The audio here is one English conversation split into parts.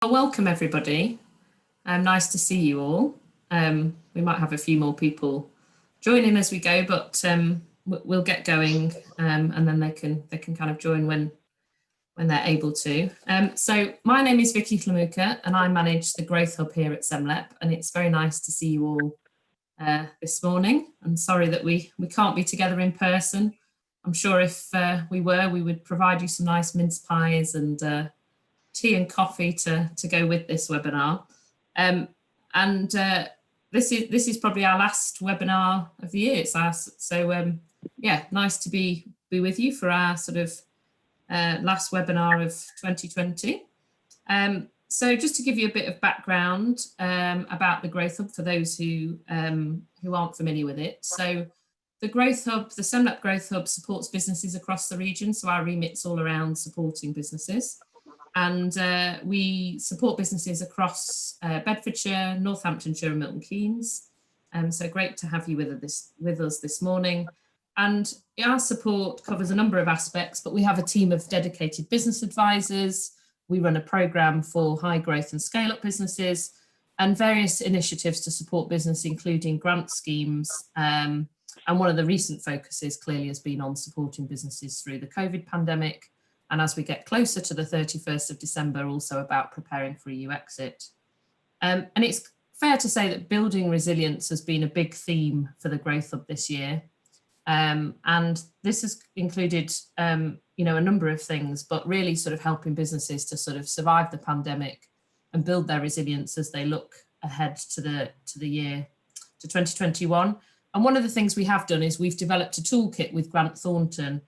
Well, welcome everybody. Nice to see you all. We might have a few more people joining as we go, but we'll get going, and then they can kind of join when they're able to. So my name is Vicky Flamooka, and I manage the Growth Hub here at SEMLEP, and it's very nice to see you all this morning. I'm sorry that we can't be together in person. I'm sure if we were, we would provide you some nice mince pies and tea and coffee to go with this webinar. This is probably our last webinar of the year. Yeah, nice to be with you for our sort of last webinar of 2020. So just to give you a bit of background about the Growth Hub for those who aren't familiar with it. So the Growth Hub, the SEMLEP Growth Hub supports businesses across the region. So our remit's all around supporting businesses. And we support businesses across Bedfordshire, Northamptonshire and Milton Keynes. So great to have you with us this morning. And our support covers a number of aspects, but we have a team of dedicated business advisors. We run a programme for high growth and scale up businesses and various initiatives to support business, including grant schemes. And one of the recent focuses clearly has been on supporting businesses through the COVID pandemic. And as we get closer to the 31st of December, also about preparing for EU exit. And it's fair to say that building resilience has been a big theme for the Growth Hub this year. And this has included, a number of things, but really sort of helping businesses to sort of survive the pandemic and build their resilience as they look ahead to the year, to 2021. And one of the things we have done is we've developed a toolkit with Grant Thornton,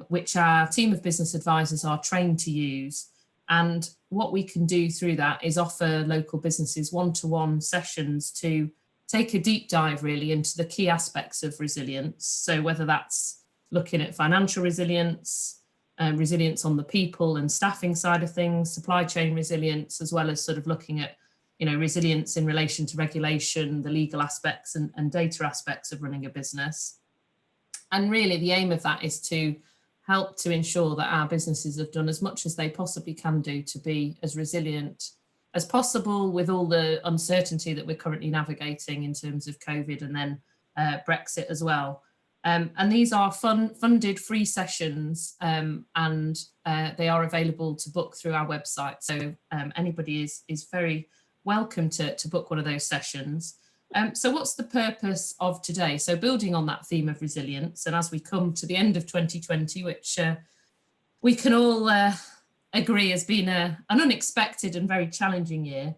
which our team of business advisors are trained to use. And what we can do through that is offer local businesses one-to-one sessions to take a deep dive really into the key aspects of resilience. So whether that's looking at financial resilience, resilience on the people and staffing side of things, supply chain resilience, as well as sort of looking at, resilience in relation to regulation, the legal aspects and data aspects of running a business. And really the aim of that is to help to ensure that our businesses have done as much as they possibly can do to be as resilient as possible with all the uncertainty that we're currently navigating in terms of COVID and then Brexit as well. And these are funded free sessions and they are available to book through our website. So anybody is very welcome to book one of those sessions. So what's the purpose of today? So building on that theme of resilience, and as we come to the end of 2020, which we can all agree has been an unexpected and very challenging year,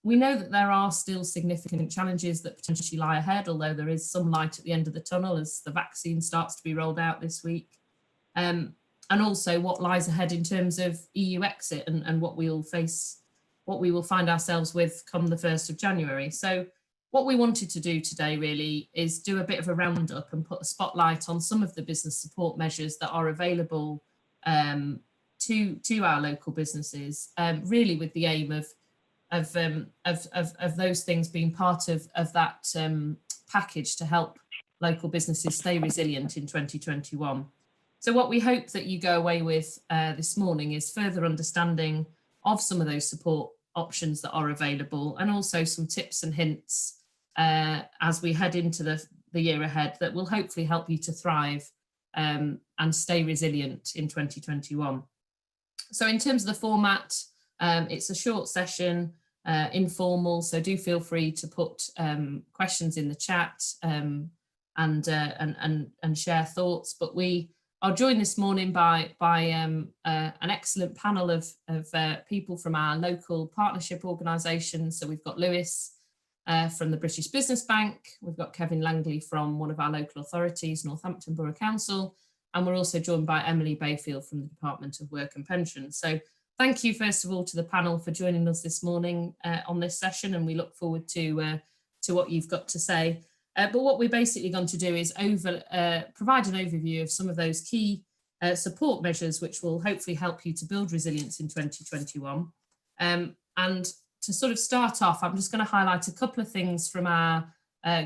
we know that there are still significant challenges that potentially lie ahead, although there is some light at the end of the tunnel as the vaccine starts to be rolled out this week. And also what lies ahead in terms of EU exit and what we will face, what we will find ourselves with come the 1st of January. So what we wanted to do today really is do a bit of a roundup and put a spotlight on some of the business support measures that are available to our local businesses, really with the aim of those things being part of that package to help local businesses stay resilient in 2021. So what we hope that you go away with this morning is further understanding of some of those support options that are available, and also some tips and hints as we head into the year ahead that will hopefully help you to thrive and stay resilient in 2021. So in terms of the format, it's a short session, informal, so do feel free to put questions in the chat and share thoughts. But we are joined this morning by an excellent panel of people from our local partnership organisations. So we've got Lewis from the British Business Bank, we've got Kevin Langley from one of our local authorities, Northampton Borough Council, and we're also joined by Emily Bayfield from the Department of Work and Pensions. So thank you first of all to the panel for joining us this morning on this session, and we look forward to what you've got to say. But what we're basically going to do is provide an overview of some of those key support measures which will hopefully help you to build resilience in 2021. And to sort of start off, I'm just going to highlight a couple of things from our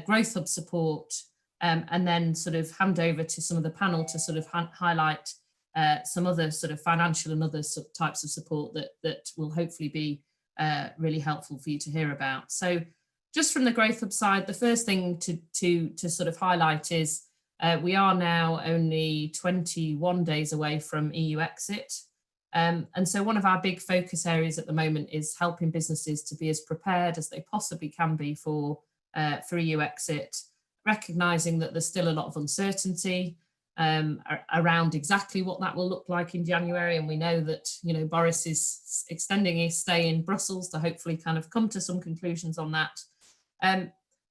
Growth Hub support and then sort of hand over to some of the panel to sort of highlight some other sort of financial and other types of support that will hopefully be really helpful for you to hear about. So just from the Growth Hub side, the first thing to sort of highlight is we are now only 21 days away from EU exit. And so one of our big focus areas at the moment is helping businesses to be as prepared as they possibly can be for EU exit, recognising that there's still a lot of uncertainty around exactly what that will look like in January. And we know that, you know, Boris is extending his stay in Brussels to hopefully kind of come to some conclusions on that.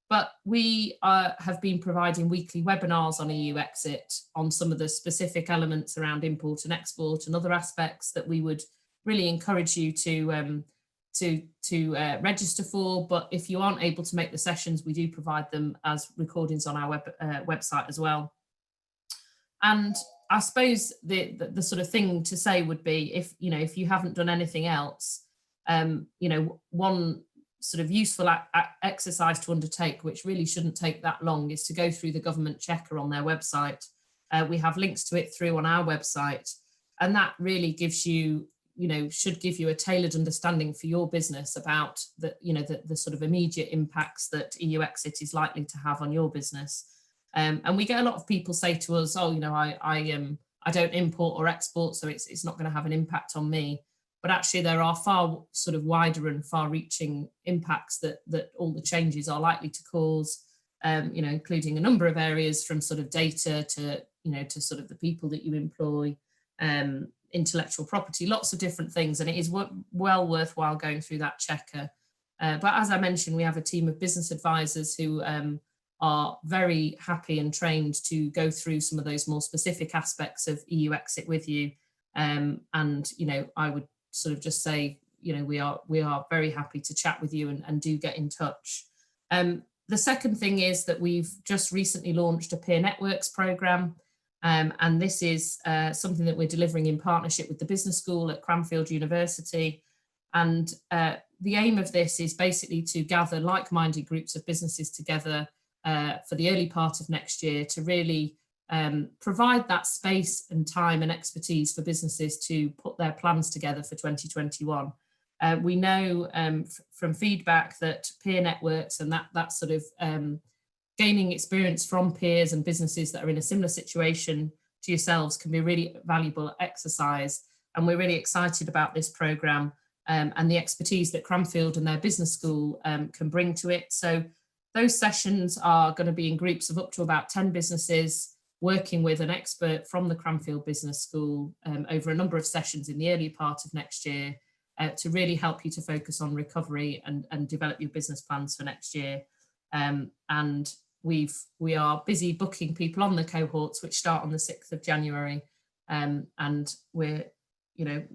But we have been providing weekly webinars on EU exit on some of the specific elements around import and export and other aspects that we would really encourage you to register for. But if you aren't able to make the sessions, we do provide them as recordings on our website as well. And I suppose the sort of thing to say would be, if you haven't done anything else, one sort of useful exercise to undertake, which really shouldn't take that long, is to go through the government checker on their website. We have links to it through on our website, and that really gives you, should give you a tailored understanding for your business about the sort of immediate impacts that EU exit is likely to have on your business. And we get a lot of people say to us, oh, I don't import or export, so it's not going to have an impact on me. But actually there are far sort of wider and far reaching impacts that all the changes are likely to cause, including a number of areas, from sort of data to sort of the people that you employ, intellectual property, lots of different things. And it is well worthwhile going through that checker. But as I mentioned, we have a team of business advisors who are very happy and trained to go through some of those more specific aspects of EU exit with you. And, I would sort of just say, we are very happy to chat with you and do get in touch. The second thing is that we've just recently launched a peer networks program. And this is something that we're delivering in partnership with the business school at Cranfield University. And the aim of this is basically to gather like-minded groups of businesses together for the early part of next year to really provide that space and time and expertise for businesses to put their plans together for 2021. We know from feedback that peer networks and that sort of gaining experience from peers and businesses that are in a similar situation to yourselves can be a really valuable exercise. And we're really excited about this programme and the expertise that Cranfield and their business school can bring to it. So those sessions are going to be in groups of up to about 10 businesses, working with an expert from the Cranfield Business School over a number of sessions in the early part of next year to really help you to focus on recovery and develop your business plans for next year. And we are busy booking people on the cohorts, which start on the 6th of January. And we're,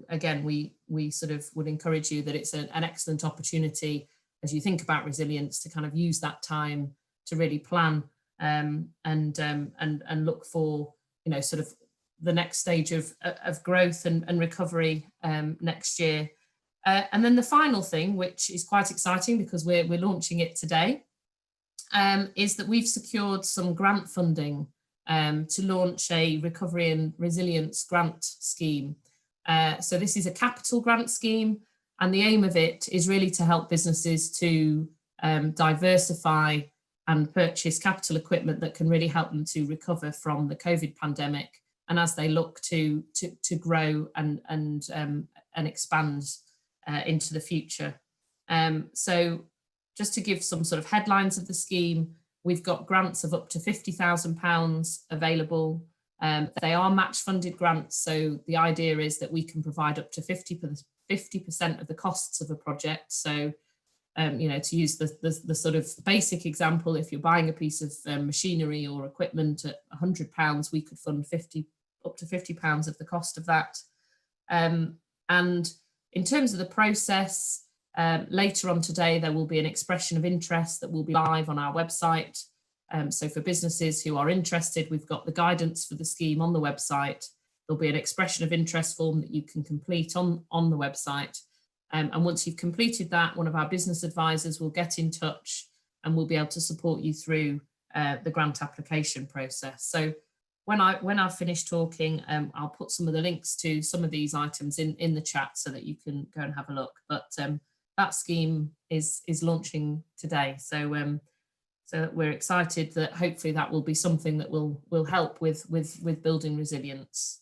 again, we sort of would encourage you that it's an excellent opportunity as you think about resilience to kind of use that time to really plan and look for, sort of the next stage of growth and recovery next year. And then the final thing, which is quite exciting because we're launching it today, is that we've secured some grant funding to launch a recovery and resilience grant scheme. So this is a capital grant scheme, and the aim of it is really to help businesses to diversify and purchase capital equipment that can really help them to recover from the COVID pandemic, and as they look to grow and expand into the future. So just to give some sort of headlines of the scheme, we've got grants of up to £50,000 available. They are match funded grants, so the idea is that we can provide up to 50% of the costs of a project. So to use the sort of basic example, if you're buying a piece of machinery or equipment at £100, we could fund up to £50 of the cost of that. And in terms of the process, later on today, there will be an expression of interest that will be live on our website. So for businesses who are interested, we've got the guidance for the scheme on the website. There'll be an expression of interest form that you can complete on the website. And once you've completed that, one of our business advisors will get in touch and we'll be able to support you through the grant application process. So when I've finished talking, I'll put some of the links to some of these items in the chat so that you can go and have a look. But that scheme is launching today, so so we're excited that hopefully that will be something that will help with building resilience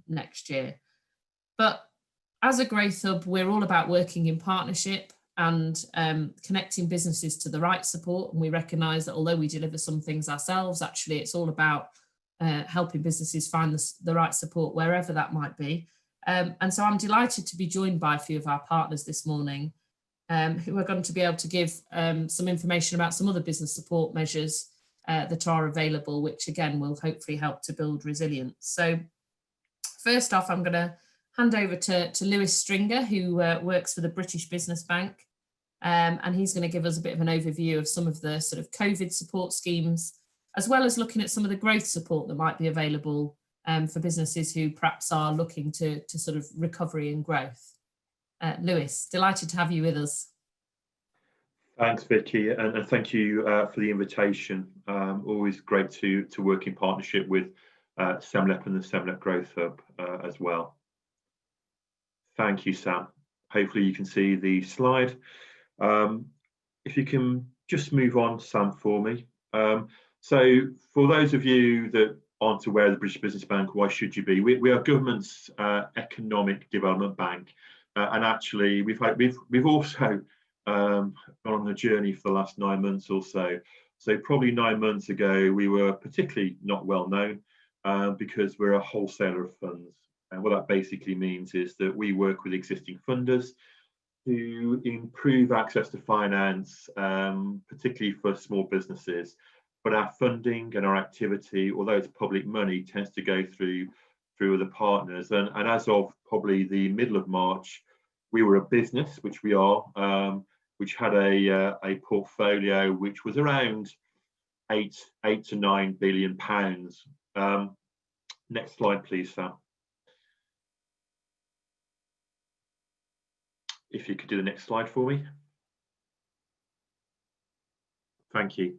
next year. But as a growth hub, we're all about working in partnership and connecting businesses to the right support. And we recognise that although we deliver some things ourselves, actually it's all about helping businesses find the right support wherever that might be. And so I'm delighted to be joined by a few of our partners this morning who are going to be able to give some information about some other business support measures that are available, which again will hopefully help to build resilience. So first off, I'm going to hand over to Lewis Stringer, who works for the British Business Bank, and he's going to give us a bit of an overview of some of the sort of COVID support schemes, as well as looking at some of the growth support that might be available for businesses who perhaps are looking to sort of recovery and growth. Lewis, delighted to have you with us. Thanks, Vicky, and thank you for the invitation. Always great to work in partnership with SEMLEP and the SEMLEP Growth Hub as well. Thank you, Sam. Hopefully you can see the slide. If you can just move on, Sam, for me. So for those of you that aren't aware of the British Business Bank, why should you be? We are government's economic development bank, and actually we've also gone on a journey for the last 9 months or so. So probably 9 months ago we were particularly not well known because we're a wholesaler of funds. And what that basically means is that we work with existing funders to improve access to finance, particularly for small businesses. But our funding and our activity, although it's public money, tends to go through other partners. And as of probably the middle of March, we were a business, which we are, which had a portfolio which was around 8 to 9 billion pounds. Next slide, please, Sam. If you could do the next slide for me. Thank you.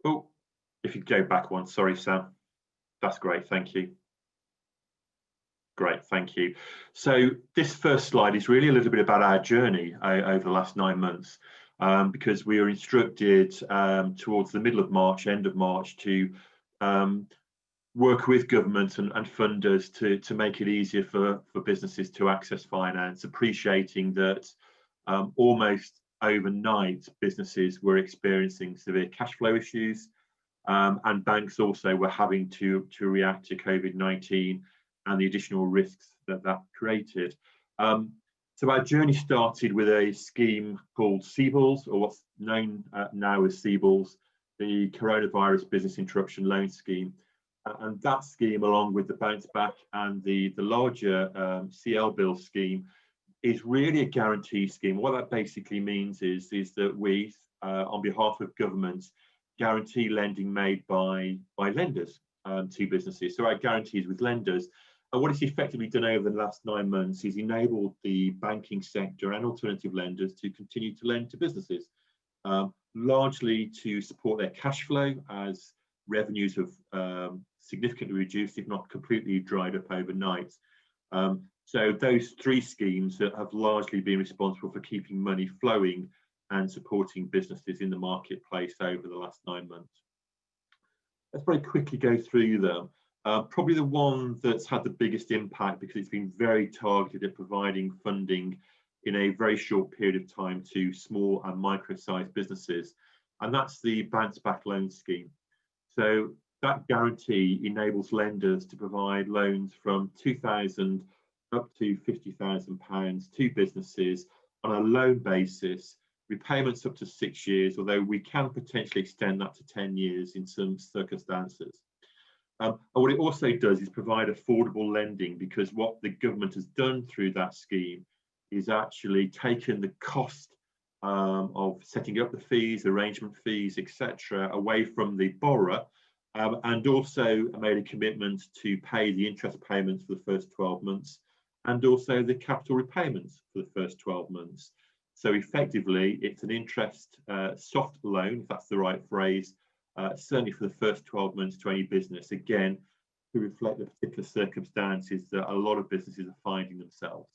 Oh, if you go back one, sorry, Sam. That's great, thank you. Great, thank you. So this first slide is really a little bit about our journey over the last 9 months, because we were instructed towards the middle of March, end of March, to work with government and funders to make it easier for businesses to access finance, appreciating that almost overnight businesses were experiencing severe cash flow issues, and banks also were having to react to COVID-19 and the additional risks that created. So our journey started with a scheme called CBILS, or what's known now as CBILS, the Coronavirus Business Interruption Loan Scheme. And that scheme, along with the Bounce Back and the larger CLBILS scheme, is really a guarantee scheme. What that basically means is that we, on behalf of government, guarantee lending made by lenders to businesses. So our guarantees with lenders. And what it's effectively done over the last 9 months is enabled the banking sector and alternative lenders to continue to lend to businesses, largely to support their cash flow as revenues have significantly reduced, if not completely dried up overnight. So those 3 schemes that have largely been responsible for keeping money flowing and supporting businesses in the marketplace over the last 9 months. Let's very quickly go through them. Probably the one that's had the biggest impact, because it's been very targeted at providing funding in a very short period of time to small and micro-sized businesses, and that's the Bounce Back loan scheme. So that guarantee enables lenders to provide loans from £2,000 up to £50,000 to businesses on a loan basis, repayments up to 6 years, although we can potentially extend that to 10 years in some circumstances. And what it also does is provide affordable lending, because what the government has done through that scheme is actually taken the cost of setting up the fees, arrangement fees, etc., away from the borrower, and also made a commitment to pay the interest payments for the first 12 months and also the capital repayments for the first 12 months. So effectively, it's an interest soft loan, if that's the right phrase, certainly for the first 12 months to any business, again, to reflect the particular circumstances that a lot of businesses are finding themselves.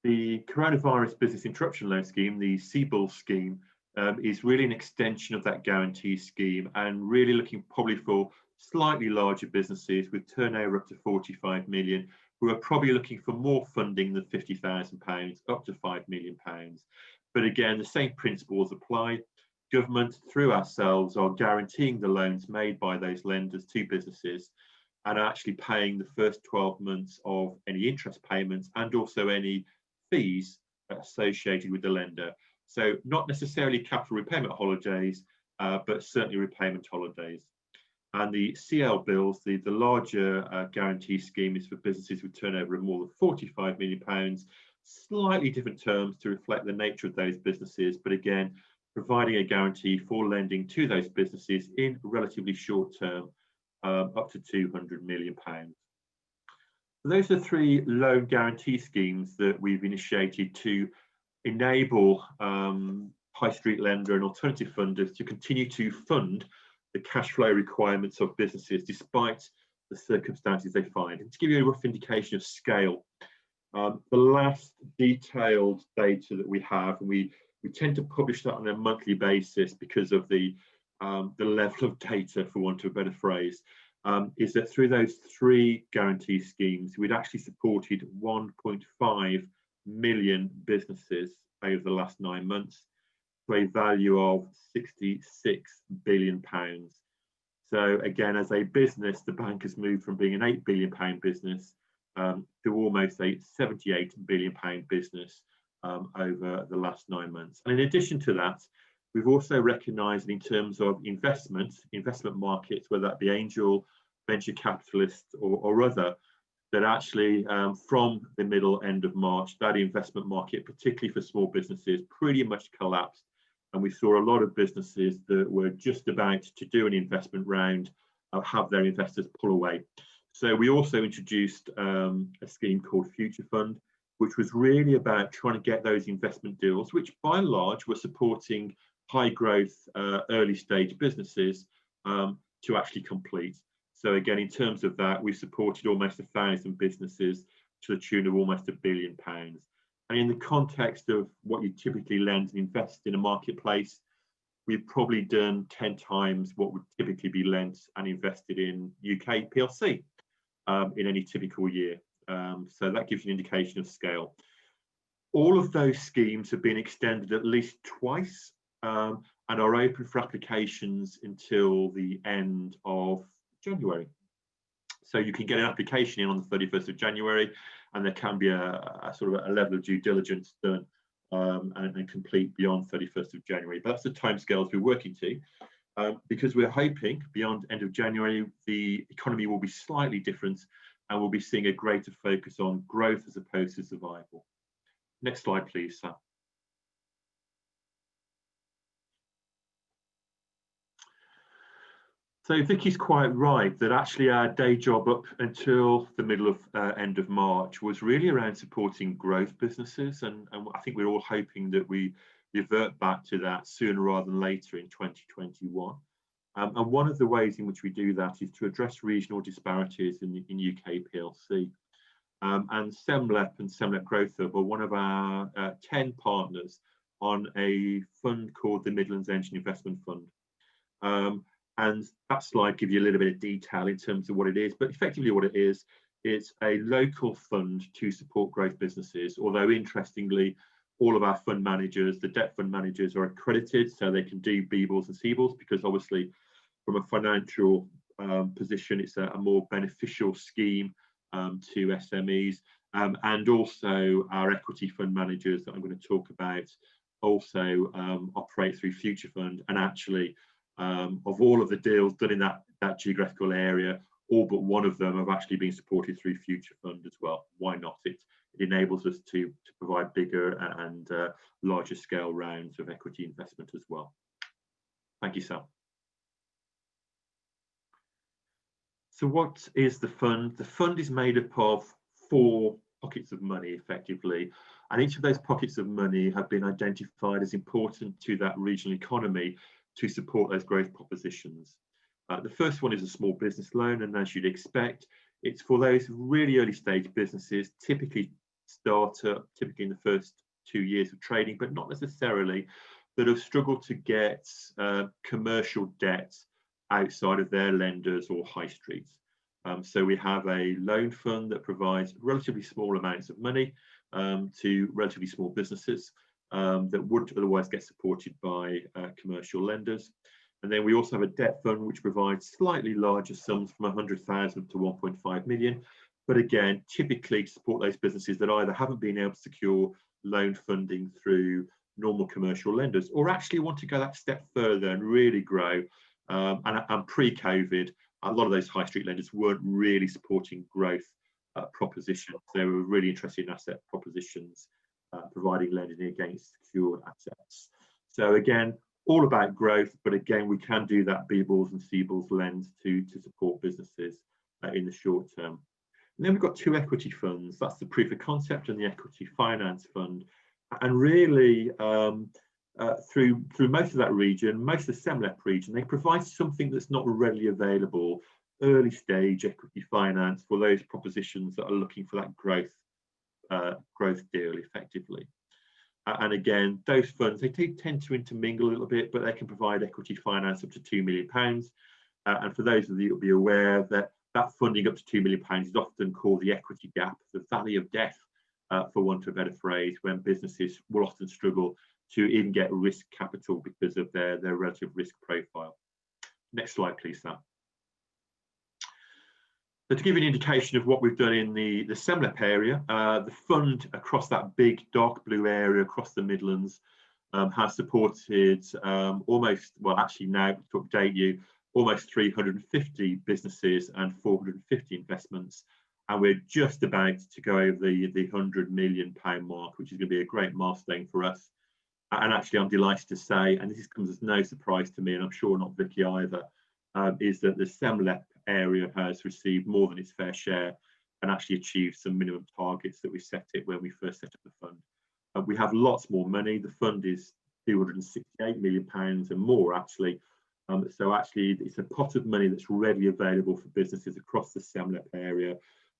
The Coronavirus Business Interruption Loan Scheme, the CBILS scheme, is really an extension of that guarantee scheme, and really looking probably for slightly larger businesses with turnover up to 45 million, who are probably looking for more funding than £50,000 up to £5 million. But again, the same principles apply. Government, through ourselves, are guaranteeing the loans made by those lenders to businesses, and are actually paying the first 12 months of any interest payments and also any fees associated with the lender. So not necessarily capital repayment holidays, but certainly repayment holidays. And the CLBILS, the larger guarantee scheme, is for businesses with turnover of more than £45 million, slightly different terms to reflect the nature of those businesses, but again, providing a guarantee for lending to those businesses in relatively short term, up to £200 million. So those are three loan guarantee schemes that we've initiated to enable high street lender and alternative funders to continue to fund the cash flow requirements of businesses despite the circumstances they find. And to give you a rough indication of scale, the last detailed data that we have, and we tend to publish that on a monthly basis because of the level of data, for want of a better phrase, is that through those three guarantee schemes, we'd actually supported 1.5 million businesses over the last 9 months to a value of £66 billion. So again, as a business, the bank has moved from being an £8 billion business to almost a £78 billion business over the last 9 months. And in addition to that, we've also recognised in terms of investment markets, whether that be angel, venture capitalists or other, that actually from the middle end of March, that investment market, particularly for small businesses, pretty much collapsed. And we saw a lot of businesses that were just about to do an investment round have their investors pull away. So we also introduced a scheme called Future Fund, which was really about trying to get those investment deals, which by and large were supporting high growth early stage businesses to actually complete. So again, in terms of that, we supported almost 1,000 businesses to the tune of almost £1 billion. And in the context of what you typically lend and invest in a marketplace, we've probably done 10 times what would typically be lent and invested in UK PLC in any typical year. So that gives you an indication of scale. All of those schemes have been extended at least twice and are open for applications until the end of January. So you can get an application in on the 31st of January, and there can be a sort of a level of due diligence done and complete beyond 31st of January. But that's the timescales we're working to, because we're hoping beyond end of January, the economy will be slightly different and we'll be seeing a greater focus on growth as opposed to survival. Next slide, please, Sam. So Vicky's quite right that actually our day job up until the middle of end of March was really around supporting growth businesses, and I think we're all hoping that we revert back to that sooner rather than later in 2021. And one of the ways in which we do that is to address regional disparities in UK PLC. And SEMLEP and SEMLEP Growth Hub are one of our 10 partners on a fund called the Midlands Engine Investment Fund. And that slide gives you a little bit of detail in terms of what it is, but effectively what it is, it's a local fund to support growth businesses, although interestingly, all of our fund managers, the debt fund managers, are accredited, so they can do BBLs and CBLs, because obviously from a financial position, it's a more beneficial scheme to SMEs. And also our equity fund managers that I'm going to talk about also operate through Future Fund, and actually of all of the deals done in that geographical area, all but one of them have actually been supported through Future Fund as well. Why not? It enables us to provide bigger and larger scale rounds of equity investment as well. Thank you, Sam. So what is the fund? The fund is made up of 4 pockets of money effectively, and each of those pockets of money have been identified as important to that regional economy to support those growth propositions. The first one is a small business loan, and as you'd expect, it's for those really early stage businesses, typically startup, typically in the first 2 years of trading, but not necessarily, that have struggled to get commercial debt outside of their lenders or high streets. So we have a loan fund that provides relatively small amounts of money to relatively small businesses that wouldn't otherwise get supported by commercial lenders. And then we also have a debt fund which provides slightly larger sums from 100,000 to 1.5 million. But again, typically to support those businesses that either haven't been able to secure loan funding through normal commercial lenders, or actually want to go that step further and really grow. And pre-COVID, a lot of those high street lenders weren't really supporting growth propositions. They were really interested in asset propositions, providing lending against secured assets. So again, all about growth, but again, we can do that B-balls and C-balls lens to support businesses in the short term. And then we've got two equity funds. That's the proof of concept and the equity finance fund. And really, through most of that region, most of the SEMLEP region, they provide something that's not readily available, early stage equity finance for those propositions that are looking for that growth deal effectively. And again, those funds, they do tend to intermingle a little bit, but they can provide equity finance up to £2 million. And for those of you who'll be aware that that funding up to £2 million is often called the equity gap, the valley of death, for want of a better phrase, when businesses will often struggle to even get risk capital because of their relative risk profile. Next slide, please, Sam. So to give you an indication of what we've done in the SEMLEP area, the fund across that big dark blue area across the Midlands has supported almost, well, actually now to update you, almost 350 businesses and 450 investments. And we're just about to go over the £100 million mark, which is going to be a great milestone for us. And actually, I'm delighted to say, and this comes as no surprise to me, and I'm sure not Vicky either, is that the SEMLEP area has received more than its fair share and actually achieved some minimum targets that we set it when we first set up the fund. We have lots more money. The fund is £268 million and more, actually. So actually, it's a pot of money that's readily available for businesses across the SEMLEP area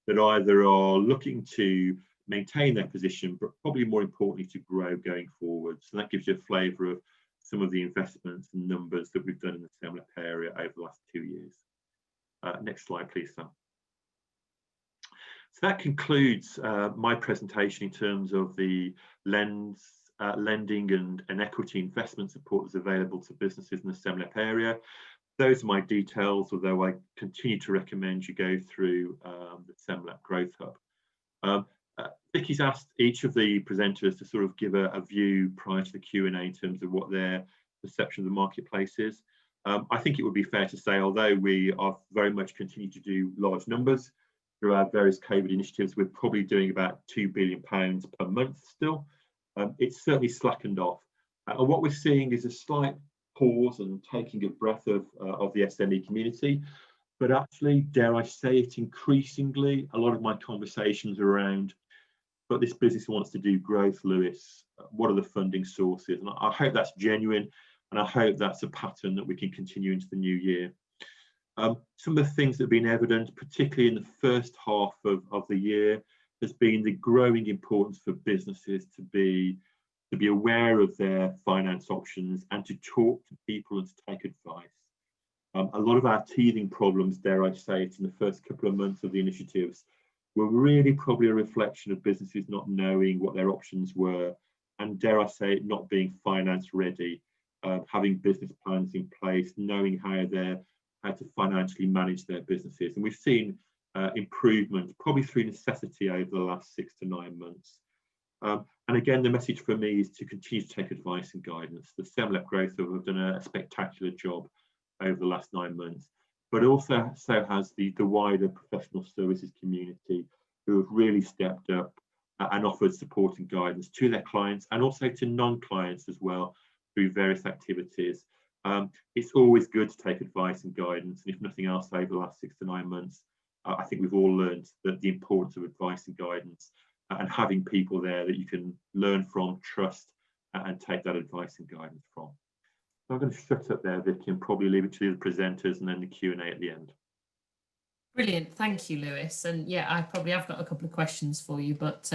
that either are looking to maintain their position, but probably more importantly to grow going forward. So that gives you a flavour of some of the investments and numbers that we've done in the SEMLEP area over the last 2 years. Next slide, please, Sam. So that concludes my presentation in terms of the lending and equity investment support that's available to businesses in the SEMLEP area. Those are my details, although I continue to recommend you go through the SEMLEP Growth Hub. Vicky's asked each of the presenters to sort of give a view prior to the Q&A in terms of what their perception of the marketplace is. I think it would be fair to say, although we are very much continue to do large numbers through our various COVID initiatives, we're probably doing about £2 billion per month still. It's certainly slackened off. And what we're seeing is a slight pause and taking a breath of the SME community. But actually, dare I say it, increasingly, a lot of my conversations are around, but this business wants to do growth, Lewis. What are the funding sources? And I hope that's genuine, and I hope that's a pattern that we can continue into the new year. Some of the things that have been evident, particularly in the first half of the year, has been the growing importance for businesses to be aware of their finance options and to talk to people and to take advice. A lot of our teething problems, dare I say it, in the first couple of months of the initiatives were really probably a reflection of businesses not knowing what their options were, and dare I say it, not being finance ready, having business plans in place, knowing how to financially manage their businesses. And we've seen improvement probably through necessity over the last 6 to 9 months. And again, the message for me is to continue to take advice and guidance. The SEMLEP Growth Hub have done a spectacular job over the last 9 months, but also so has the wider professional services community, who have really stepped up and offered support and guidance to their clients and also to non-clients as well through various activities. It's always good to take advice and guidance, and if nothing else, over the last 6 to 9 months, I think we've all learned that the importance of advice and guidance and having people there that you can learn from, trust, and take that advice and guidance from. So I'm going to shut up there, Vicky, and probably leave it to the presenters and then the Q&A at the end. Brilliant, thank you, Lewis. And yeah, I probably have got a couple of questions for you, but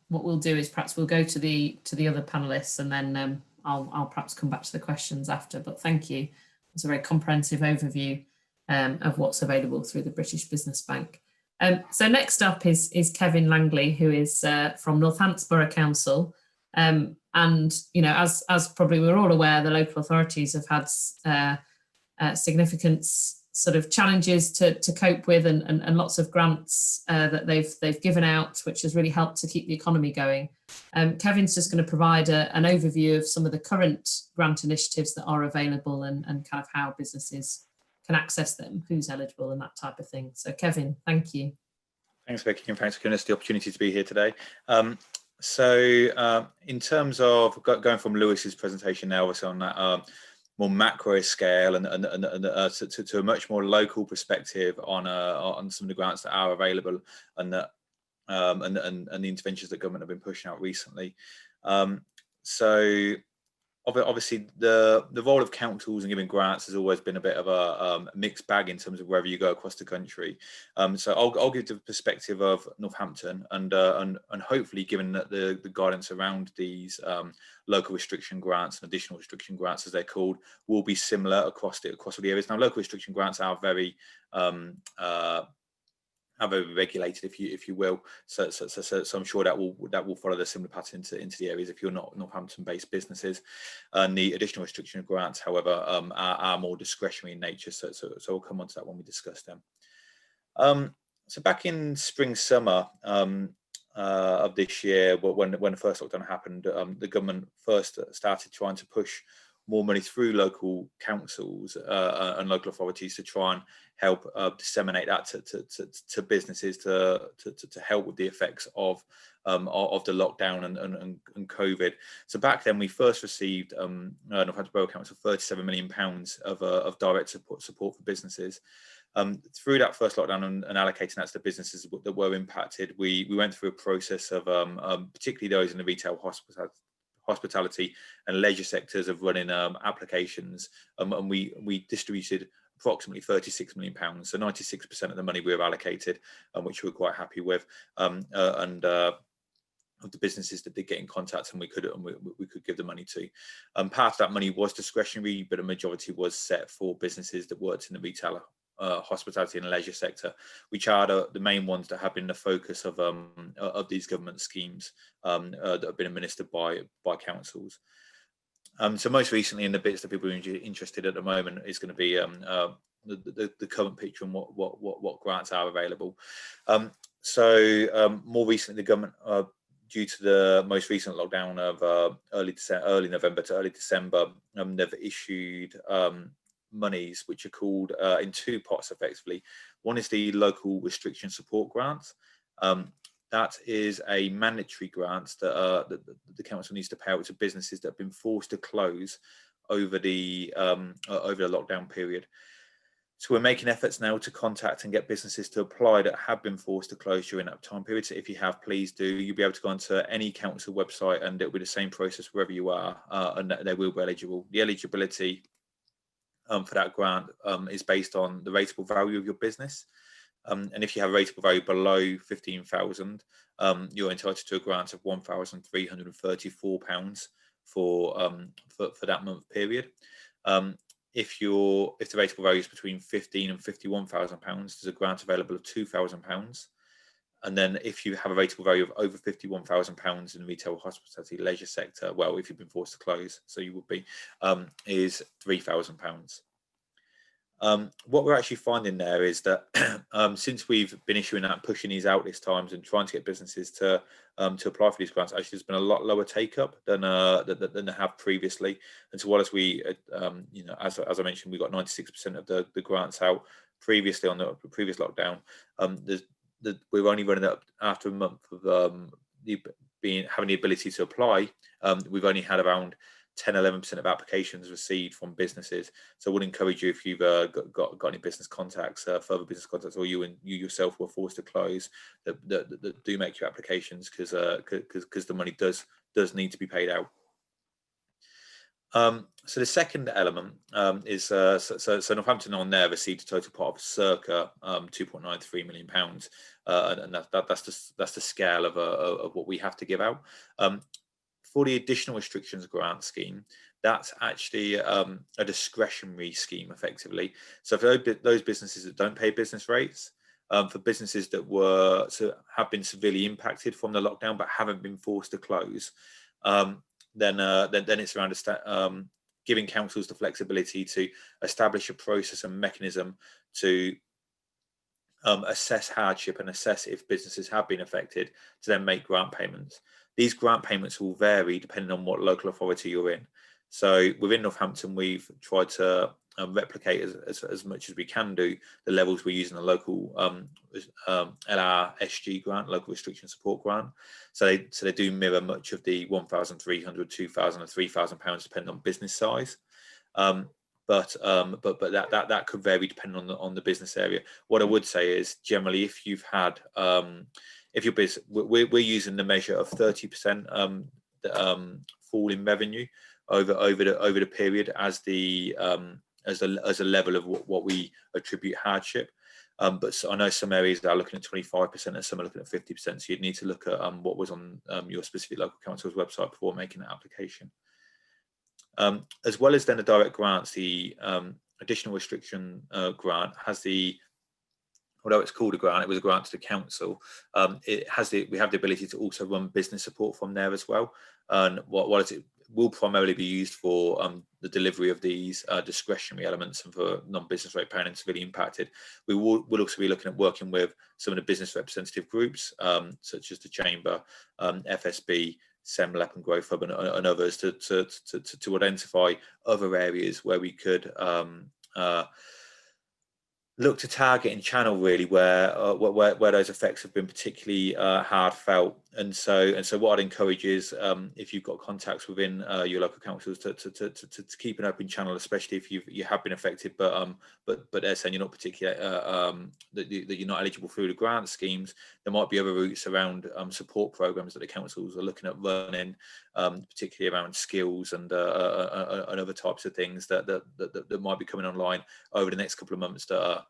what we'll do is perhaps we'll go to the other panelists, and then I'll perhaps come back to the questions after. But thank you. It's a very comprehensive overview of what's available through the British Business Bank. So next up is Kevin Langley, who is from Northamptons Borough Council. And you know, as probably we're all aware, the local authorities have had significant sort of challenges to cope with, and lots of grants that they've given out, which has really helped to keep the economy going. Kevin's just going to provide an overview of some of the current grant initiatives that are available, and kind of how businesses can access them, who's eligible, and that type of thing. So Kevin, thank you. Thanks, Vicky, and thanks for giving us the opportunity to be here today. In terms of going from Lewis's presentation now, obviously on that more macro scale, and to a much more local perspective on some of the grants that are available, and that and the interventions that government have been pushing out recently. Obviously, the role of councils in giving grants has always been a bit of a mixed bag in terms of wherever you go across the country. So I'll give the perspective of Northampton, and hopefully, given that the guidance around these local restriction grants and additional restriction grants, as they're called, will be similar across all the areas. Now, local restriction grants are very regulated, if you will, so I'm sure that will follow the similar pattern into the areas if you're not Northampton-based businesses. And the additional restriction grants, however, are more discretionary in nature, so we'll come on to that when we discuss them. So back in summer of this year, when the first lockdown happened, the government first started trying to push more money through local councils and local authorities to try and help disseminate that to businesses to help with the effects of the lockdown and COVID. So back then we first received Northampton Borough Council £37 million of direct support for businesses. Through that first lockdown and allocating that to the businesses that were impacted, we went through a process of particularly those in the retail, hospitality and leisure sectors of running applications, and we distributed approximately £36 million, so 96% of the money we were allocated, which we were quite happy with, and of the businesses that did get in contact and we could give the money to. Part of that money was discretionary, but a majority was set for businesses that worked in the retail, hospitality and leisure sector, which are the main ones that have been the focus of these government schemes that have been administered by councils. So most recently, in the bits that people are interested at the moment, is going to be the current picture and what grants are available. More recently, the government, due to the most recent lockdown of early November to early December, they've issued monies which are called in two pots effectively. One is the local restriction support grant. That is a mandatory grant that the council needs to pay out to businesses that have been forced to close over the lockdown period. So we're making efforts now to contact and get businesses to apply that have been forced to close during that time period. So if you have, please do. You'll be able to go onto any council website and it'll be the same process wherever you are, and they will be eligible. The eligibility for that grant is based on the rateable value of your business. And if you have a rateable value below 15,000, you're entitled to a grant of £1,334 for that month period. If the rateable value is between 15 and 51,000 pounds, there's a grant available of £2,000. And then if you have a rateable value of over 51,000 pounds in the retail, hospitality, leisure sector, well, if you've been forced to close, so you would be, is £3,000. What we're actually finding there is that since we've been issuing that, pushing these out this times and trying to get businesses to apply for these grants, actually there's been a lot lower take up than they have previously. And so, as we, as I mentioned, we got 96% of the grants out previously on the previous lockdown. We're only running up after a month of having the ability to apply. We've only had around 10-11% of applications received from businesses. So I would encourage you, if you've got any business contacts, further business contacts, or you yourself were forced to close, that do make your applications, because the money does need to be paid out. So the second element is so Northampton on there received a total pot of circa £2.93 million, and that's the scale of what we have to give out. For the additional restrictions grant scheme, that's actually a discretionary scheme effectively. So for those businesses that don't pay business rates, for businesses that have been severely impacted from the lockdown but haven't been forced to close, then it's around giving councils the flexibility to establish a process and mechanism to assess hardship and assess if businesses have been affected, to then make grant payments. These grant payments will vary depending on what local authority you're in. So within Northampton, we've tried to replicate as much as we can do the levels we use in the local LRSG grant, local restriction support grant. So they do mirror much of the £1,300, £2,000 and £3,000 depending on business size. But that could vary depending on the business area. What I would say is generally, if you've had if your business, we're using the measure of 30% fall in revenue over the period as a level of what we attribute hardship. But I know some areas are looking at 25% and some are looking at 50%. So you'd need to look at what was on your specific local council's website before making that application. As well as then the direct grants, the additional restriction grant has although it's called a grant, it was a grant to the council. We have the ability to also run business support from there as well. And it will primarily be used for the delivery of these discretionary elements and for non-business rate paying and severely impacted. We'll also be looking at working with some of the business representative groups, such as the Chamber, FSB, SEMLEP and Growth Hub and others to identify other areas where we could look to target and channel really where those effects have been particularly hard felt. And so what I'd encourage is if you've got contacts within your local councils to keep an open channel, especially if you have been affected, but they're saying you're not particularly that you're not eligible through the grant schemes. There might be other routes around support programs that the councils are looking at running, particularly around skills and other types of things that might be coming online over the next couple of months that are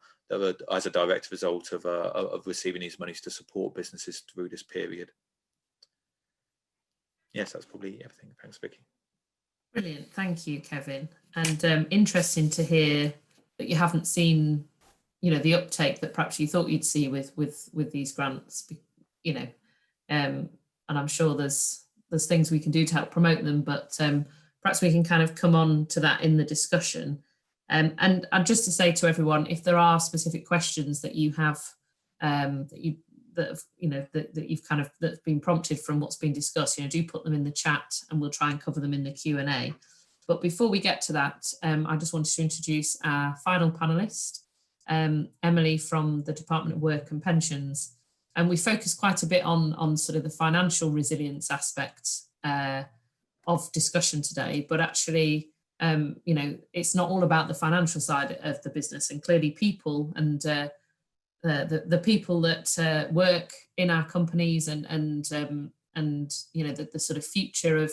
as a direct result of receiving these monies to support businesses through this period. Yes, that's probably everything. Thanks, Vicky. Brilliant, thank you, Kevin. And interesting to hear that you haven't seen, the uptake that perhaps you thought you'd see with these grants. And I'm sure there's things we can do to help promote them, but perhaps we can kind of come on to that in the discussion. And just to say to everyone, if there are specific questions that you have that's been prompted from what's been discussed, do put them in the chat and we'll try and cover them in the Q&A. But before we get to that, I just wanted to introduce our final panelist, Emily from the Department of Work and Pensions. And we focused quite a bit on sort of the financial resilience aspects of discussion today, but actually, it's not all about the financial side of the business, and clearly people and the people that work in our companies and the sort of future of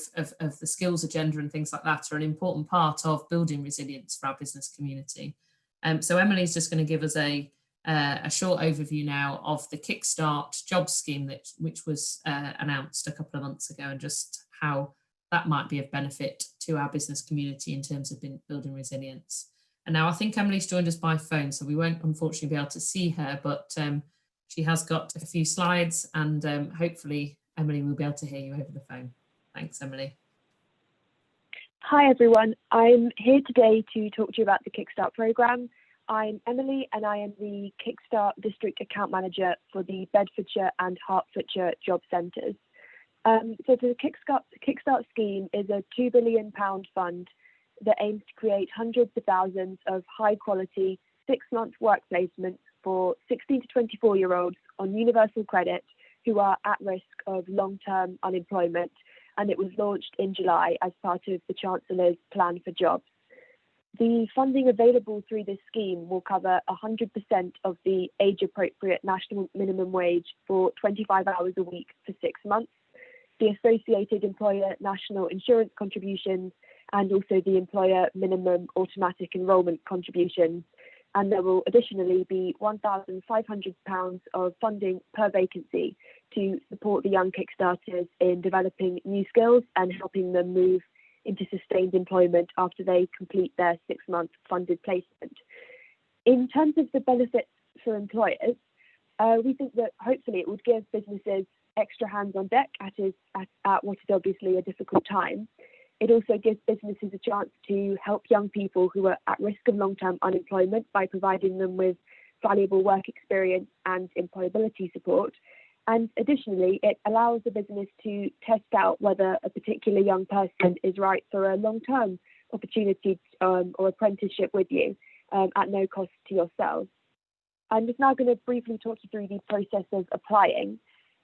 the skills agenda and things like that are an important part of building resilience for our business community. So Emily's just going to give us a short overview now of the Kickstart jobs scheme which was announced a couple of months ago, and just how that might be of benefit to our business community in terms of building resilience. And now I think Emily's joined us by phone, so we won't unfortunately be able to see her, but she has got a few slides, and hopefully Emily will be able to hear you over the phone. Thanks, Emily. Hi everyone, I'm here today to talk to you about the Kickstart programme. I'm Emily and I am the Kickstart District Account Manager for the Bedfordshire and Hertfordshire Job Centres. So the Kickstart scheme is a £2 billion fund that aims to create hundreds of thousands of high quality 6-month work placements for 16 to 24-year-olds on universal credit who are at risk of long-term unemployment, and it was launched in July as part of the Chancellor's Plan for Jobs. The funding available through this scheme will cover 100% of the age-appropriate national minimum wage for 25 hours a week for 6 months, the associated employer national insurance contributions, and also the employer minimum automatic enrolment contributions. And there will additionally be £1,500 of funding per vacancy to support the young Kickstarters in developing new skills and helping them move into sustained employment after they complete their 6-month funded placement. In terms of the benefits for employers, we think that hopefully it would give businesses extra hands on deck at what is obviously a difficult time. It also gives businesses a chance to help young people who are at risk of long-term unemployment by providing them with valuable work experience and employability support. And additionally, it allows the business to test out whether a particular young person is right for a long-term opportunity or apprenticeship with you at no cost to yourselves. I'm just now going to briefly talk you through the process of applying.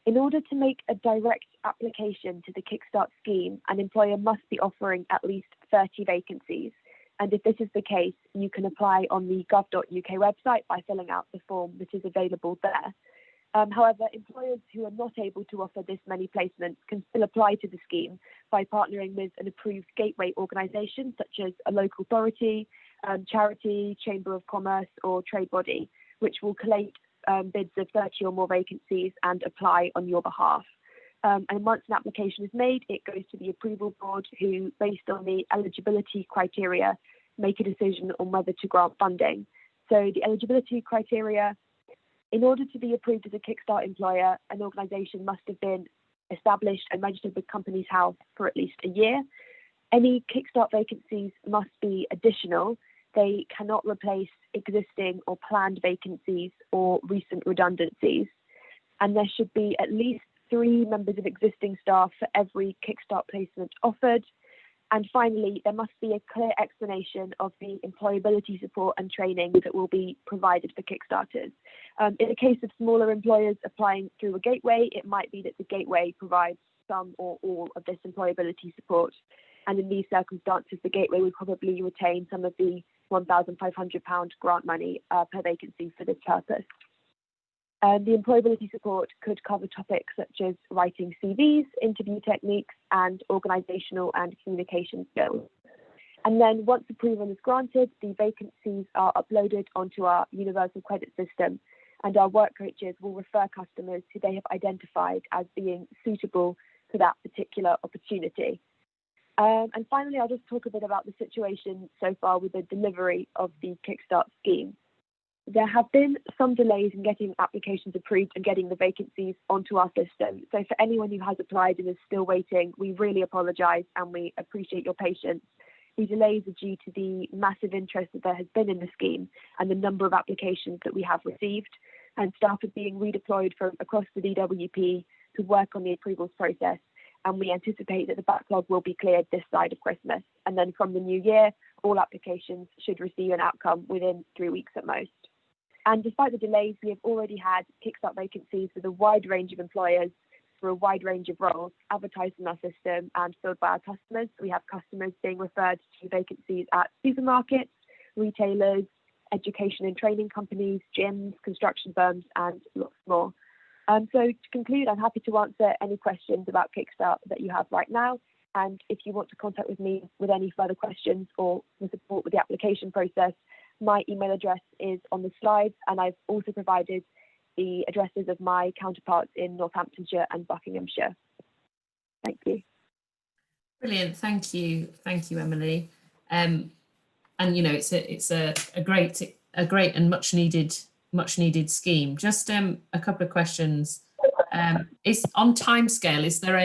In order to make a direct application to the Kickstart scheme, an employer must be offering at least 30 vacancies. And if this is the case, you can apply on the gov.uk website by filling out the form that is available there. However, employers who are not able to offer this many placements can still apply to the scheme by partnering with an approved gateway organisation such as a local authority, charity, chamber of commerce or trade body, which will collate bids of 30 or more vacancies and apply on your behalf. And once an application is made, it goes to the approval board who, based on the eligibility criteria, make a decision on whether to grant funding. So the eligibility criteria, in order to be approved as a Kickstart employer, an organisation must have been established and registered with Companies House for at least a year. Any Kickstart vacancies must be additional. They cannot replace existing or planned vacancies or recent redundancies. And there should be at least 3 members of existing staff for every Kickstart placement offered. And finally, there must be a clear explanation of the employability support and training that will be provided for Kickstarters. In the case of smaller employers applying through a gateway, it might be that the gateway provides some or all of this employability support. And in these circumstances, the gateway would probably retain some of the £1,500 grant money per vacancy for this purpose. The employability support could cover topics such as writing CVs, interview techniques, and organisational and communication skills. And then once approval is granted, the vacancies are uploaded onto our universal credit system, and our work coaches will refer customers who they have identified as being suitable for that particular opportunity. And finally, I'll just talk a bit about the situation so far with the delivery of the Kickstart scheme. There have been some delays in getting applications approved and getting the vacancies onto our system. So for anyone who has applied and is still waiting, we really apologise and we appreciate your patience. The delays are due to the massive interest that there has been in the scheme and the number of applications that we have received, and staff are being redeployed from across the DWP to work on the approvals process. And we anticipate that the backlog will be cleared this side of Christmas. And then from the new year, all applications should receive an outcome within 3 weeks at most. And despite the delays, we have already had Kickstart vacancies with a wide range of employers for a wide range of roles advertised in our system and filled by our customers. We have customers being referred to vacancies at supermarkets, retailers, education and training companies, gyms, construction firms, and lots more. So to conclude, I'm happy to answer any questions about Kickstart that you have right now. And if you want to contact with me with any further questions or for support with the application process, my email address is on the slides, and I've also provided the addresses of my counterparts in Northamptonshire and Buckinghamshire. Thank you. Brilliant, thank you, Emily. And you know, it's a great and much needed scheme. Just a couple of questions. Is on timescale, is there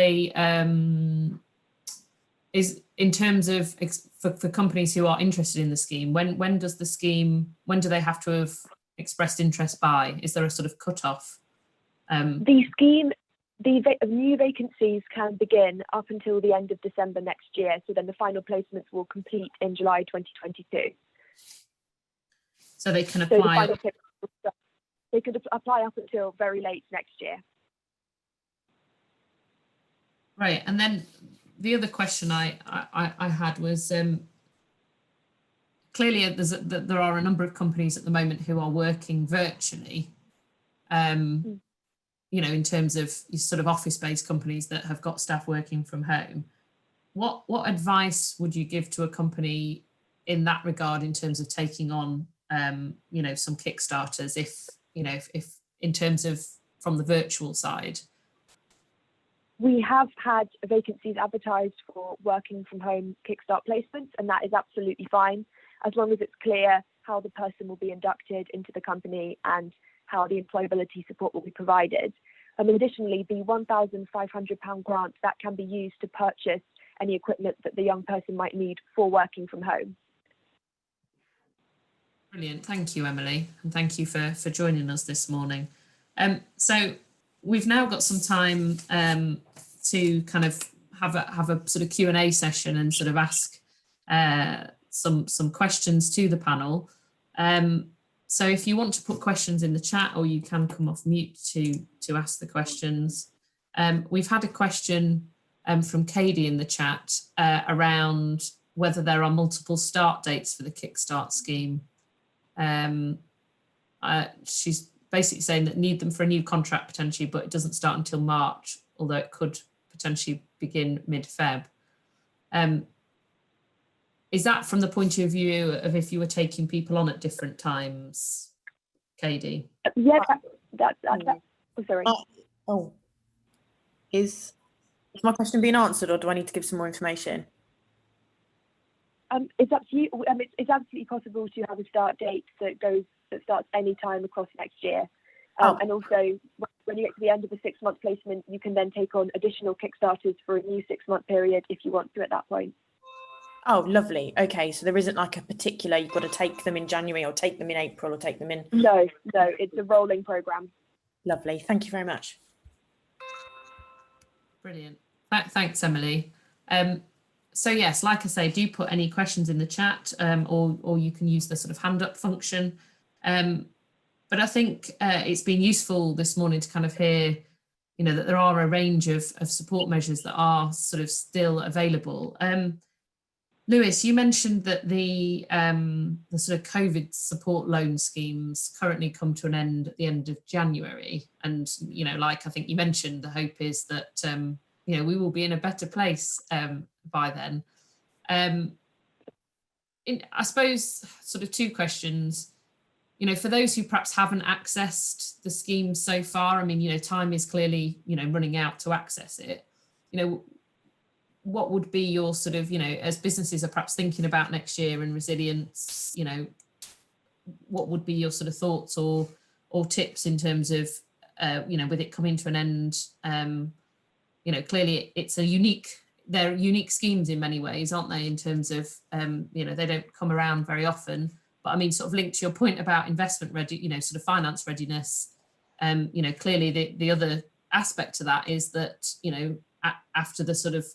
is in terms of for companies who are interested in the scheme, when do they have to have expressed interest by? Is there a sort of cut-off? The scheme, the new vacancies can begin up until the end of December next year. So then the final placements will complete in July 2022. So they can apply. They could apply up until very late next year. Right, and then the other question I had was clearly there are a number of companies at the moment who are working virtually. You know, in terms of sort of office-based companies that have got staff working from home. what advice would you give to a company in that regard in terms of taking on some Kickstarters, if in terms of from the virtual side? We have had vacancies advertised for working from home Kickstart placements, and that is absolutely fine, as long as it's clear how the person will be inducted into the company and how the employability support will be provided. Additionally, the £1,500 grant, that can be used to purchase any equipment that the young person might need for working from home. Brilliant. Thank you, Emily. And thank you for joining us this morning. So we've now got some time to kind of have a sort of Q&A session and sort of ask some questions to the panel. So if you want to put questions in the chat, or you can come off mute to ask the questions. We've had a question from Katie in the chat around whether there are multiple start dates for the Kickstart scheme. She's basically saying that need them for a new contract potentially, but it doesn't start until March, although it could potentially begin mid-Feb. Is that from the point of view of if you were taking people on at different times, Katie? Yeah, that's oh, sorry. Is my question being answered, or do I need to give some more information? It's up to you. It's absolutely possible to have a start date that starts any time across next year. And also, when you get to the end of a 6-month placement, you can then take on additional Kickstarters for a new 6-month period if you want to at that point. Oh, lovely. Okay, so there isn't like a particular, you've got to take them in January or take them in April or take them in... No, it's a rolling programme. Lovely. Thank you very much. Brilliant. Thanks, Emily. So yes, like I say, do put any questions in the chat, or you can use the sort of hand up function. But I think it's been useful this morning to kind of hear, that there are a range of support measures that are sort of still available. Lewis, you mentioned that the sort of COVID support loan schemes currently come to an end at the end of January. And, like I think you mentioned, the hope is that, we will be in a better place by then. I suppose sort of 2 questions. For those who perhaps haven't accessed the scheme so far, I mean, time is clearly, running out to access it. What would be your sort of, as businesses are perhaps thinking about next year and resilience, what would be your sort of thoughts or tips in terms of, with it coming to an end? Clearly it's they're unique schemes in many ways, aren't they? In terms of, they don't come around very often. But I mean, sort of linked to your point about investment ready, sort of finance readiness. Clearly the other aspect to that is that, after the sort of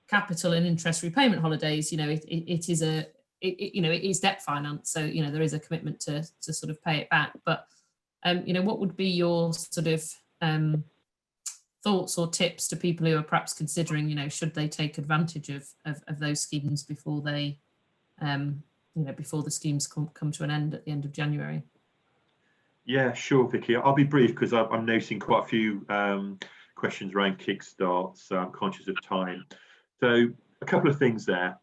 capital and interest repayment holidays, it is debt finance. So, there is a commitment to sort of pay it back. But, what would be your sort of thoughts or tips to people who are perhaps considering, should they take advantage of those schemes before they, before the schemes come to an end at the end of January? Yeah, sure, Vicky. I'll be brief because I'm noticing quite a few questions around Kickstart, so I'm conscious of time. So a couple of things there.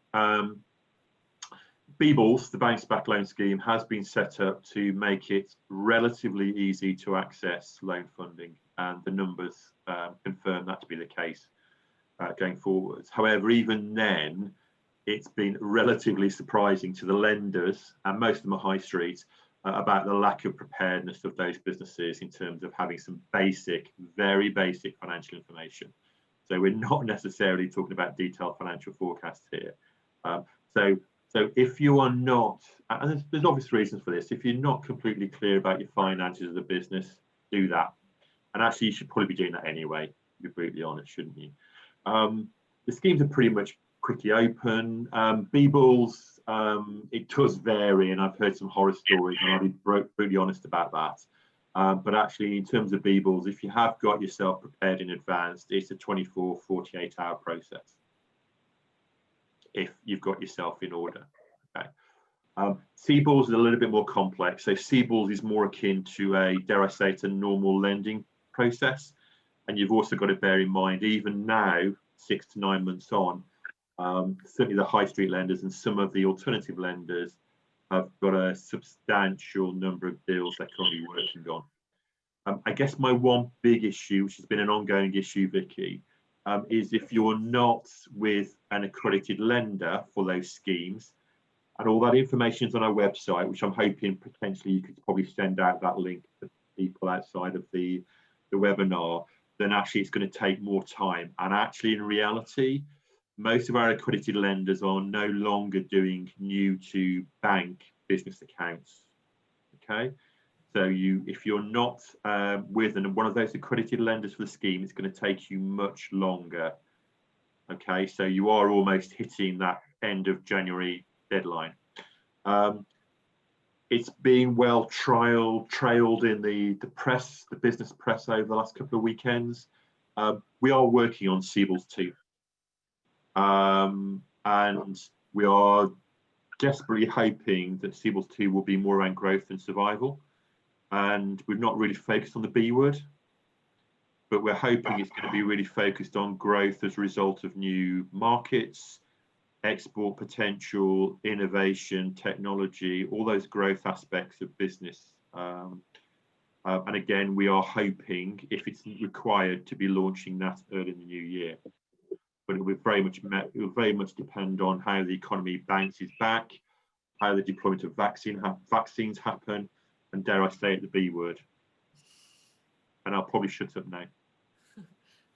BBLS, the Bounce Back Loan Scheme, has been set up to make it relatively easy to access loan funding, and the numbers confirm that to be the case going forwards. However, even then, it's been relatively surprising to the lenders, and most of them are high street, about the lack of preparedness of those businesses in terms of having some basic, very basic financial information. So we're not necessarily talking about detailed financial forecasts here. So if you are not, and there's obvious reasons for this, if you're not completely clear about your finances of the business, do that. And actually, you should probably be doing that anyway, to be brutally honest, shouldn't you? The schemes are pretty much quickly open. BBLS, it does vary, and I've heard some horror stories, and I'll be brutally honest about that. But actually, in terms of BBLS, if you have got yourself prepared in advance, it's a 24, 48-hour process if you've got yourself in order. Okay. CBLS is a little bit more complex. So CBLS is more akin to a, dare I say, it's a normal lending process. And you've also got to bear in mind, even now, 6 to 9 months on, Certainly the high street lenders and some of the alternative lenders have got a substantial number of deals they're currently working on. I guess my one big issue, which has been an ongoing issue, Vicky, is if you're not with an accredited lender for those schemes, and all that information is on our website, which I'm hoping potentially you could probably send out that link to people outside of the webinar, then actually it's going to take more time. And actually, in reality, most of our accredited lenders are no longer doing new to bank business accounts. Okay. So if you're not with one of those accredited lenders for the scheme, it's going to take you much longer. Okay, so you are almost hitting that end of January deadline. It's been well trailed in the press, the business press over the last couple of weekends. We are working on CBILS 2. And we are desperately hoping that CBILS 2 will be more around growth and survival. And we've not really focused on the B word, but we're hoping it's going to be really focused on growth as a result of new markets, export potential, innovation, technology, all those growth aspects of business. And again, we are hoping, if it's required, to be launching that early in the new year. But it will very much depend on how the economy bounces back, how the deployment of vaccines happen, and dare I say it, the B word. And I'll probably shut up now.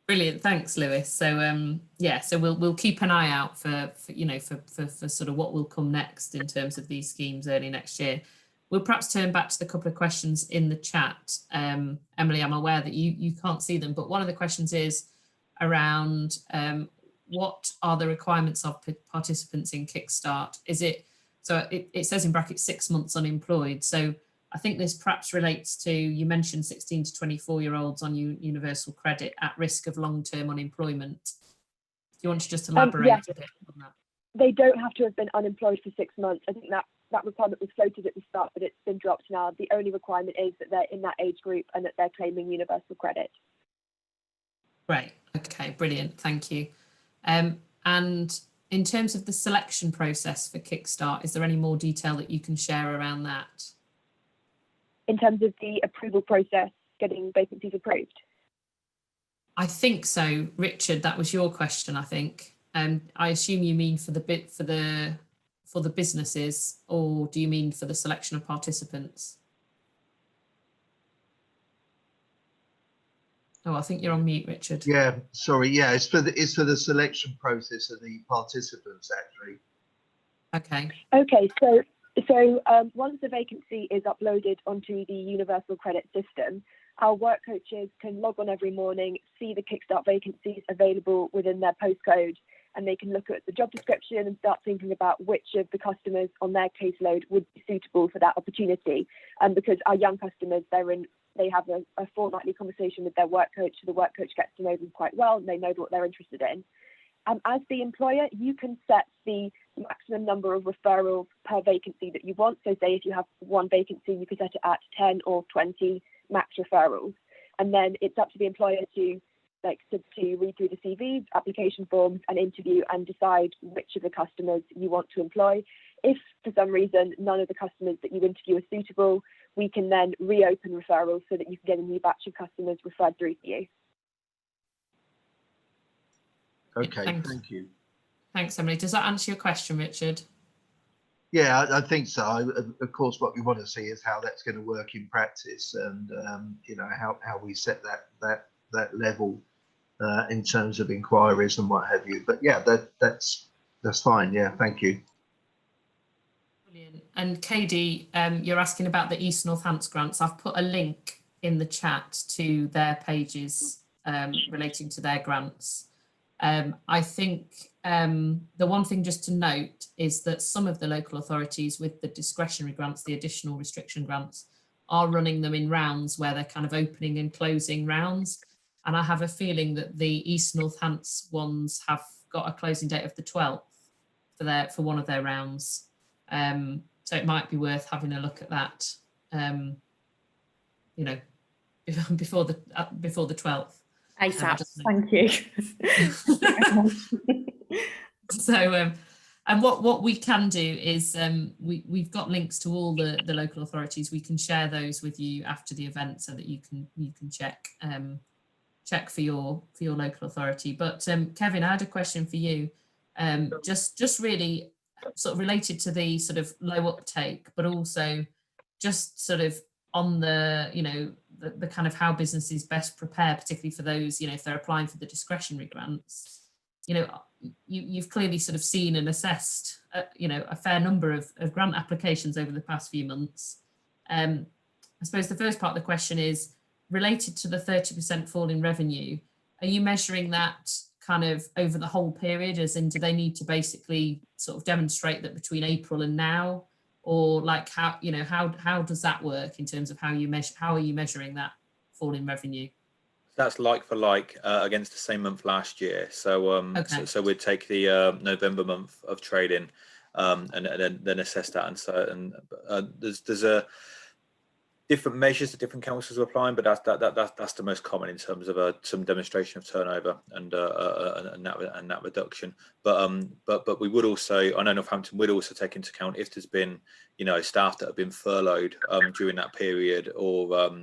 Brilliant, thanks, Lewis. So yeah, so we'll keep an eye out for sort of what will come next in terms of these schemes early next year. We'll perhaps turn back to the couple of questions in the chat. Emily, I'm aware that you can't see them, but one of the questions is around what are the requirements of participants in Kickstart? Is it, so it says in brackets 6 months unemployed. So I think this perhaps relates to, you mentioned 16 to 24-year-olds on universal credit at risk of long-term unemployment. Do you want to just elaborate a bit on that? They don't have to have been unemployed for 6 months. I think that requirement was floated at the start, but it's been dropped now. The only requirement is that they're in that age group and that they're claiming universal credit. Right, okay, brilliant, thank you. And in terms of the selection process for Kickstart, is there any more detail that you can share around that? In terms of the approval process, getting vacancies approved? I think so, Richard. That was your question, I think. I assume you mean for the businesses, or do you mean for the selection of participants? Oh, I think you're on mute, Richard. Yeah, sorry. Yeah, it's for the selection process of the participants, actually. Okay. Okay, so once the vacancy is uploaded onto the universal credit system, our work coaches can log on every morning, see the Kickstart vacancies available within their postcode, and they can look at the job description and start thinking about which of the customers on their caseload would be suitable for that opportunity. And because our young customers, they have a fortnightly conversation with their work coach, so the work coach gets to know them quite well and they know what they're interested in. As the employer, you can set the maximum number of referrals per vacancy that you want. So say if you have one vacancy, you could set it at 10 or 20 max referrals. And then it's up to the employer to read through the CVs, application forms and interview and decide which of the customers you want to employ. If for some reason none of the customers that you interview are suitable, we can then reopen referrals so that you can get a new batch of customers referred through to you. Okay, thank you. Thanks, Emily. Does that answer your question, Richard? Yeah, I think so. Of course, what we want to see is how that's going to work in practice, and how we set that level in terms of inquiries and what have you. But yeah, that's fine. Yeah, thank you. Brilliant. And Katie, you're asking about the East Northampton grants. I've put a link in the chat to their pages relating to their grants. I think the one thing just to note is that some of the local authorities with the discretionary grants, the additional restriction grants, are running them in rounds where they're kind of opening and closing rounds. And I have a feeling that the East Northampton ones have got a closing date of the 12th for one of their rounds. So it might be worth having a look at that, before the 12th. ASAP, thank you. So and what we can do is we've got links to all the local authorities. We can share those with you after the event so that you can check for your local authority. But Kevin, I had a question for you, just really sort of related to the sort of low uptake, but also just sort of on the, you know, the kind of how businesses best prepare, particularly for those, you know, if they're applying for the discretionary grants. You know, you've clearly sort of seen and assessed, you know, a fair number of grant applications over the past few months. I suppose the first part of the question is related to the 30% fall in revenue. Are you measuring that kind of over the whole period, as in do they need to basically sort of demonstrate that between April and now, or like how, you know, how does that work in terms of how you measure, how are you measuring that fall in revenue? That's like for like against the same month last year. So Okay. so we'd take the November month of trading and then assess that. And so there's a different measures that different councils are applying, but that's the most common in terms of some demonstration of turnover and that reduction. But we would also, I know Northampton would also take into account if there's been, you know, staff that have been furloughed during that period, or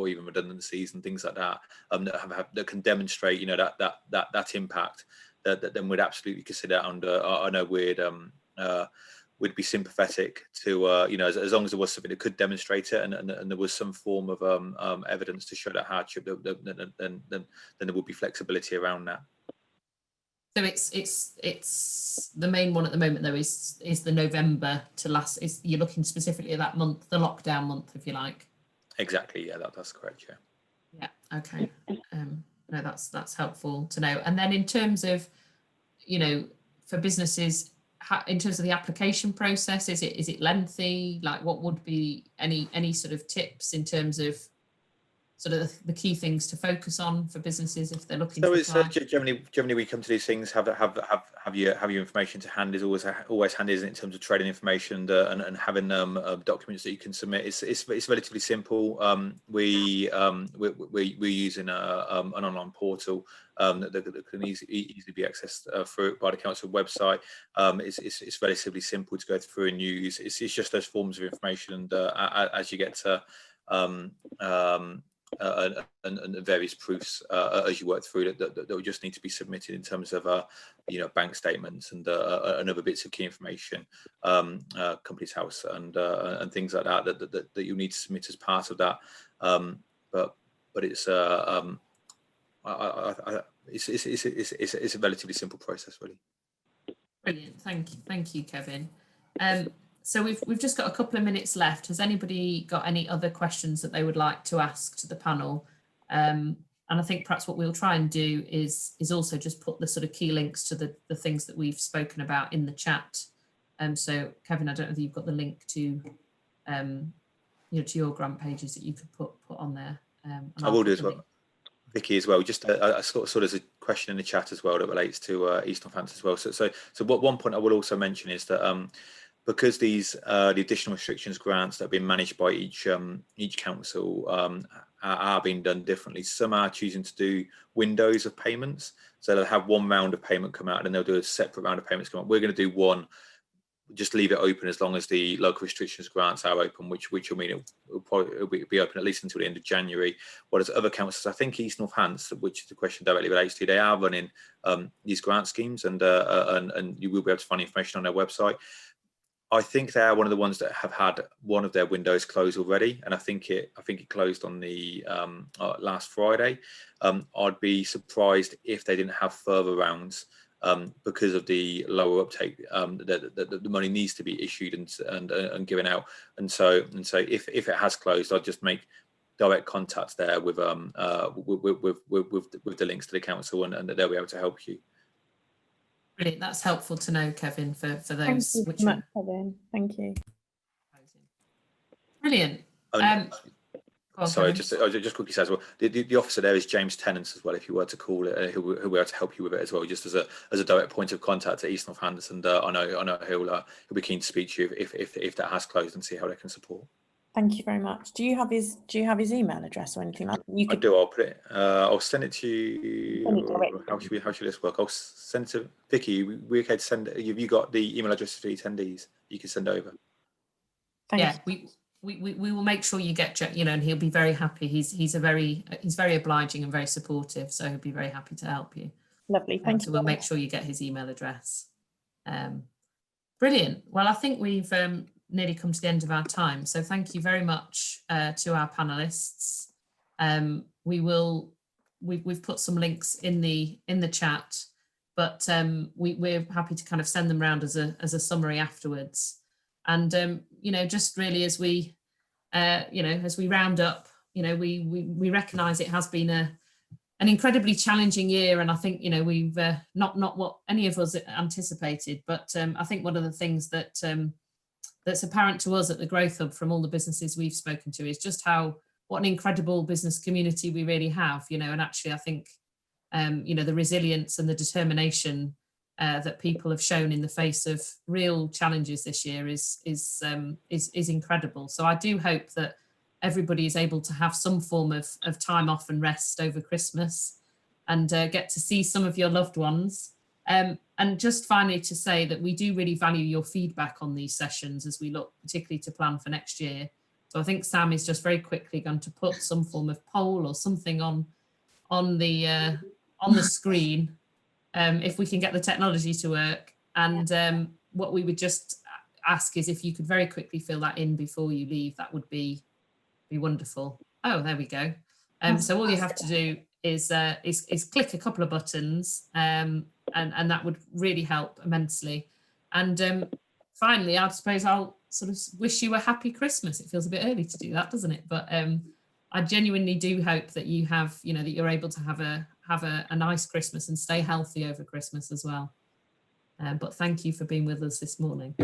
even redundancies and things like that, that can demonstrate, you know, that impact. That then we'd absolutely consider under. I know we'd be sympathetic to, you know, as long as there was something that could demonstrate it, and there was some form of evidence to show that hardship, then there would be flexibility around that. So it's the main one at the moment though is the November to last. Is you're looking specifically at that month, the lockdown month, if you like. Exactly. Yeah, that's correct. Yeah. Yeah. Okay. No, that's helpful to know. And then in terms of, you know, for businesses, in terms of the application process, is it lengthy? Like, what would be any sort of tips in terms of sort of the key things to focus on for businesses if they're looking to apply? Generally we come to these things, have your information to hand is always handy, isn't it, in terms of trading information and having documents that you can submit. It's relatively simple. We're using an online portal that can easily be accessed through by the council website. It's relatively simple to go through and use. It's just those forms of information, and as you get to and various proofs as you work through that will just need to be submitted in terms of you know, bank statements and other bits of key information, company's house and things like that you'll need to submit as part of that. But it's it's a relatively simple process, really. Brilliant, thank you, Kevin. So we've just got a couple of minutes left. Has anybody got any other questions that they would like to ask to the panel? And I think perhaps what we'll try and do is also just put the sort of key links to the things that we've spoken about in the chat. So Kevin, I don't know if you've got the link to you know, to your grant pages that you could put on there. I will do as well. Vicky as well, just I saw there's a question in the chat as well that relates to East Northampton as well. So what one point I will also mention is that because these the additional restrictions grants that have been managed by each council are being done differently. Some are choosing to do windows of payments, so they'll have one round of payment come out and then they'll do a separate round of payments come out. We're going to do one, just leave it open as long as the local restrictions grants are open, which will mean it'll probably be open at least until the end of January. Whereas other councils, I think East Northamptons, which the question directly relates to, they are running these grant schemes, and you will be able to find information on their website. I think they are one of the ones that have had one of their windows close already, and I think it closed on the last Friday. I'd be surprised if they didn't have further rounds because of the lower uptake. The money needs to be issued and given out, and so if it has closed, I'd just make direct contacts there with the links to the council, and they'll be able to help you. Brilliant. That's helpful to know, Kevin, for those. Thank you so much, Kevin. Thank you. Brilliant. Sorry, just quickly say as well, the officer there is James Tennant as well, if you were to call it, who will be able to help you with it as well, just as a direct point of contact at East Northampton. And I know he'll be keen to speak to you if that has closed and see how they can support. Thank you very much. Do you have his email address or anything like that? You I do. I'll put it. I'll send it to you. Send it directly. How should this work? I'll send it to Vicky. We okay to send? Have you got the email address for the attendees? You can send over. Thank you. We will make sure you get, and he'll be very happy. He's very obliging and very supportive, so he'll be very happy to help you. Lovely. Thank you. So we'll make sure you get his email address. Brilliant. Well, I think we've nearly come to the end of our time. So thank you very much to our panelists. We've put some links in the chat, but we're happy to kind of send them around as a summary afterwards. And just really as we round up, we recognise it has been an incredibly challenging year, and I think we've not what any of us anticipated, but I think one of the things that that's apparent to us at the Growth Hub from all the businesses we've spoken to is just what an incredible business community we really have, and actually I think the resilience and the determination that people have shown in the face of real challenges this year is incredible. So I do hope that everybody is able to have some form of time off and rest over Christmas and get to see some of your loved ones. And just finally to say that we do really value your feedback on these sessions as we look particularly to plan for next year. So I think Sam is just very quickly going to put some form of poll or something on the screen, if we can get the technology to work. And what we would just ask is if you could very quickly fill that in before you leave, that would be wonderful. Oh, there we go. So all you have to do is click a couple of buttons, and that would really help immensely. And finally, I suppose I'll sort of wish you a happy Christmas. It feels a bit early to do that, doesn't it? But I genuinely do hope that you have, that you're able to have a nice Christmas and stay healthy over Christmas as well. But thank you for being with us this morning.